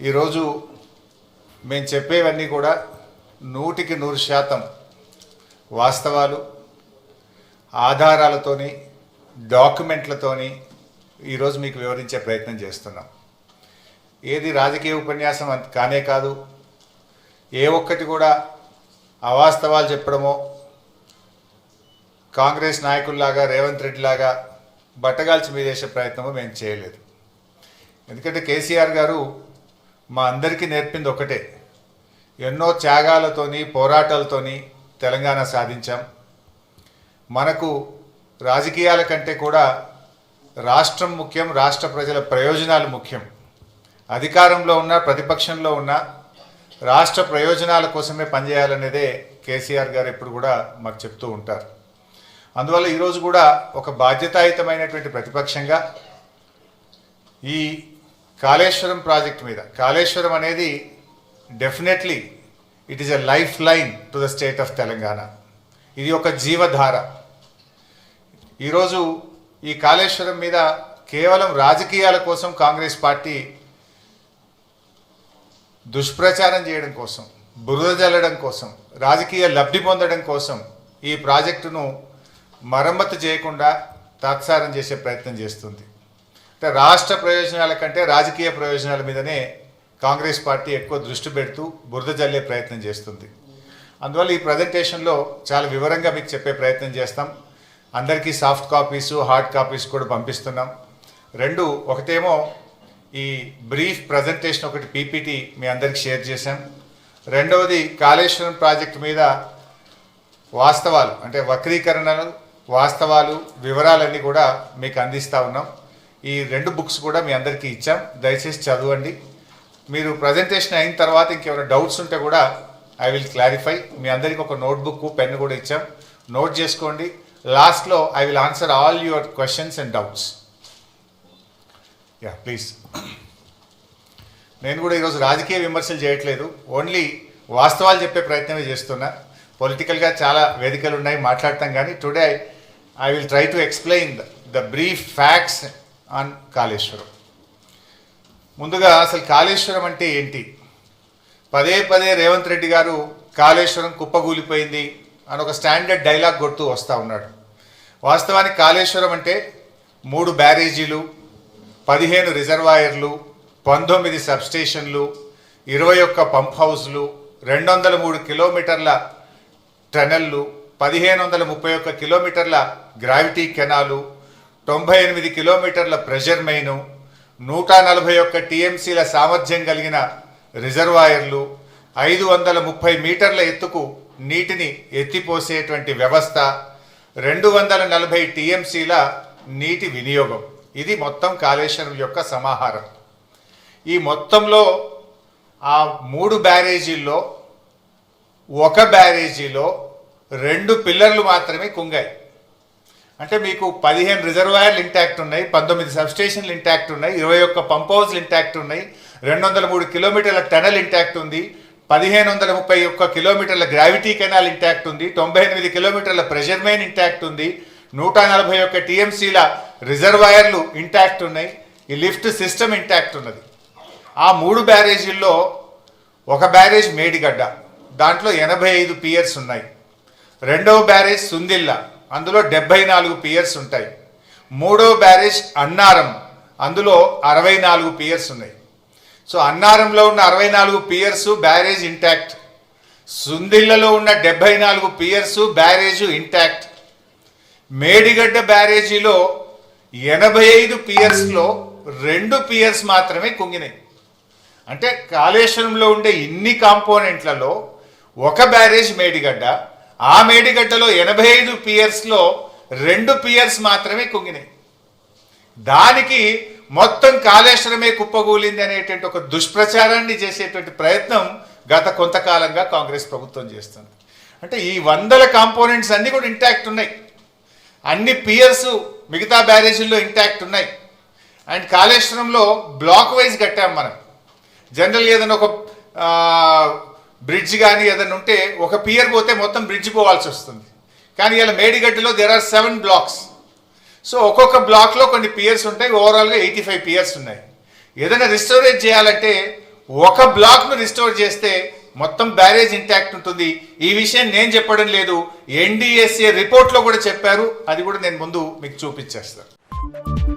ఈరోజు మేము చెప్పేవన్నీ కూడా 100% వాస్తవాలు, ఆధారాలతోని, డాక్యుమెంట్లతోని ఈరోజు మీకు వివరించే ప్రయత్నం చేస్తున్నాం. ఏది రాజకీయ ఉపన్యాసం కానే కాదు. ఏ ఒక్కటి కూడా అవాస్తవాలు చెప్పడమో, కాంగ్రెస్ నాయకుల్లాగా, రేవంత్ రెడ్డి లాగా బట్టగాల్చి మీదేసే ప్రయత్నమో మేము చేయలేదు. ఎందుకంటే కేసీఆర్ గారు మా అందరికీ నేర్పింది ఒకటే, ఎన్నో త్యాగాలతోని, పోరాటాలతోని తెలంగాణ సాధించాం. మనకు రాజకీయాల కంటే కూడా రాష్ట్రం ముఖ్యం, రాష్ట్ర ప్రజల ప్రయోజనాలు ముఖ్యం. అధికారంలో ఉన్న, ప్రతిపక్షంలో ఉన్న రాష్ట్ర ప్రయోజనాల కోసమే పనిచేయాలనేదే కేసీఆర్ గారు ఎప్పుడు కూడా మాకు చెప్తూ ఉంటారు. అందువల్ల ఈరోజు కూడా ఒక బాధ్యతాయుతమైనటువంటి ప్రతిపక్షంగా ఈ కాళేశ్వరం ప్రాజెక్ట్ మీద, కాళేశ్వరం అనేది definitely it is a life line to the state of Telangana. ఇది ఒక జీవధార. ఈరోజు ఈ కాళేశ్వరం మీద కేవలం రాజకీయాల కోసం కాంగ్రెస్ పార్టీ దుష్ప్రచారం చేయడం కోసం, బురద జల్లడం కోసం, రాజకీయ లబ్ధి పొందడం కోసం ఈ ప్రాజెక్టును మరమ్మతు చేయకుండా తాత్సారం చేసే ప్రయత్నం చేస్తుంది. అంటే రాష్ట్ర ప్రయోజనాల కంటే రాజకీయ ప్రయోజనాల మీదనే కాంగ్రెస్ పార్టీ ఎక్కువ దృష్టి పెడుతూ బురద జల్లే ప్రయత్నం చేస్తుంది. అందువల్ల ఈ ప్రజెంటేషన్లో చాలా వివరంగా మీకు చెప్పే ప్రయత్నం చేస్తాం. అందరికీ సాఫ్ట్ కాపీసు, హార్డ్ కాపీస్ కూడా పంపిస్తున్నాం. ఒకటేమో ఈ బ్రీఫ్ ప్రజెంటేషన్, ఒకటి పీపీటీ మీ అందరికి షేర్ చేశాం. రెండవది కాళేశ్వరం ప్రాజెక్టు మీద వాస్తవాలు, అంటే వక్రీకరణలు, వాస్తవాలు, వివరాలన్నీ కూడా మీకు అందిస్తూ ఉన్నాం. ఈ 2 బుక్స్ కూడా మీ అందరికీ ఇచ్చాం. దయచేసి చదవండి. మీరు ప్రజెంటేషన్ అయిన తర్వాత ఇంకేమైనా డౌట్స్ ఉంటే కూడా ఐ విల్ క్లారిఫై. మీ అందరికీ ఒక నోట్బుక్, పెన్ కూడా ఇచ్చాం. నోట్ చేసుకోండి. లాస్ట్లో I will answer all your questions and doubts. Yeah please. నేను కూడా ఈరోజు రాజకీయ విమర్శలు చేయట్లేదు, ఓన్లీ వాస్తవాలు చెప్పే ప్రయత్నమే చేస్తున్నా. పొలిటికల్గా చాలా వేదికలు ఉన్నాయి, మాట్లాడతాం. కానీ today I will try to explain the brief facts on Kaleshwaram. ముందుగా అసలు కాళేశ్వరం అంటే ఏంటి? పదే రేవంత్ రెడ్డి గారు కాళేశ్వరం కుప్పగూలిపోయింది అని ఒక స్టాండర్డ్ డైలాగ్ కొడుతూ వస్తూ ఉన్నాడు. వాస్తవానికి కాళేశ్వరం అంటే 3 బ్యారేజీలు, 15 రిజర్వాయర్లు, 19 సబ్స్టేషన్లు, 21 పంప్ హౌస్లు, 203 కిలోమీటర్ల టనెల్లు, 1531 కిలోమీటర్ల గ్రావిటీ కెనాలు, 98 కిలోమీటర్ల ప్రెషర్ మెయిను, 141 టీఎంసీల సామర్థ్యం కలిగిన రిజర్వాయర్లు, 530 మీటర్ల ఎత్తుకు నీటిని ఎత్తిపోసేటువంటి వ్యవస్థ, 240 టీఎంసీల నీటి వినియోగం. ఇది మొత్తం కాళేశ్వరం యొక్క సమాహారం. ఈ మొత్తంలో ఆ 3 బ్యారేజీల్లో ఒక బ్యారేజీలో 2 పిల్లర్లు మాత్రమే కుంగాయి. అంటే మీకు 15 రిజర్వాయర్లు ఇంటాక్ట్ ఉన్నాయి, 19 సబ్స్టేషన్లు ఇంటాక్ట్ ఉన్నాయి, 21 పంప్ హౌస్లు ఇంటాక్ట్ ఉన్నాయి, 203 కిలోమీటర్ల టనల్ ఇంటాక్ట్ ఉంది, 1531 కిలోమీటర్ల గ్రావిటీ కెనాల్ ఇంటాక్ట్ ఉంది, 98 కిలోమీటర్ల ప్రెషర్ మెయిన్ ఇంటాక్ట్ ఉంది, 141 టీఎంసీల రిజర్వాయర్లు ఇంటాక్ట్ ఉన్నాయి, ఈ లిఫ్ట్ సిస్టమ్ ఇంటాక్ట్ ఉన్నది. ఆ 3 బ్యారేజీల్లో ఒక బ్యారేజ్ మేడిగడ్డ, దాంట్లో 85 పియర్స్ ఉన్నాయి. రెండవ బ్యారేజ్ సుందిల్ల, అందులో 74 పియర్స్ ఉంటాయి. మూడవ బ్యారేజ్ అన్నారం, అందులో 64 పియర్స్ ఉన్నాయి. సో అన్నారంలో ఉన్న 64 పియర్స్ బ్యారేజ్ ఇంటాక్ట్, సుందిల్లలో ఉన్న 74 పియర్స్ బ్యారేజ్ ఇంటాక్ట్. మేడిగడ్డ బ్యారేజీలో 85 పియర్స్లో 2 పియర్స్ మాత్రమే కుంగినాయి. అంటే కాళేశ్వరంలో ఉండే ఇన్ని కాంపోనెంట్లలో ఒక బ్యారేజ్ మేడిగడ్డ, ఆ మేడిగడ్డలో 85 పియర్స్లో 2 పియర్స్ మాత్రమే కుంగినాయి. దానికి మొత్తం కాళేశ్వరమే కుప్పగూలింది అనేటువంటి ఒక దుష్ప్రచారాన్ని చేసేటువంటి ప్రయత్నం గత కొంతకాలంగా కాంగ్రెస్ ప్రభుత్వం చేస్తుంది. అంటే ఈ 100 కాంపోనెంట్స్ అన్నీ కూడా ఇంటాక్ట్ ఉన్నాయి. అన్ని పియర్స్ మిగతా బ్యారేజీల్లో ఇంటాక్ట్ ఉన్నాయి. అండ్ కాళేశ్వరంలో బ్లాక్ వైజ్ కట్టాం మనం. జనరల్ ఏదైనా ఒక బ్రిడ్జ్ కానీ ఏదైనా ఉంటే ఒక పియర్ పోతే మొత్తం బ్రిడ్జ్ పోవాల్సి వస్తుంది. కానీ ఇలా మేడిగడ్డలో దేర్ ఆర్ 7 బ్లాక్స్. సో ఒక్కొక్క బ్లాక్లో కొన్ని పియర్స్ ఉంటాయి. ఓవరాల్గా 85 పియర్స్ ఉన్నాయి. ఏదైనా రిస్టోరేజ్ చేయాలంటే ఒక బ్లాక్ను రిస్టోర్ చేస్తే మొత్తం బ్యారేజ్ ఇంటాక్ట్ ఉంటుంది. ఈ విషయం నేను చెప్పడం లేదు, ఎన్డీఎస్ఏ రిపోర్ట్లో కూడా చెప్పారు. అది కూడా నేను ముందు మీకు చూపించేస్తాను.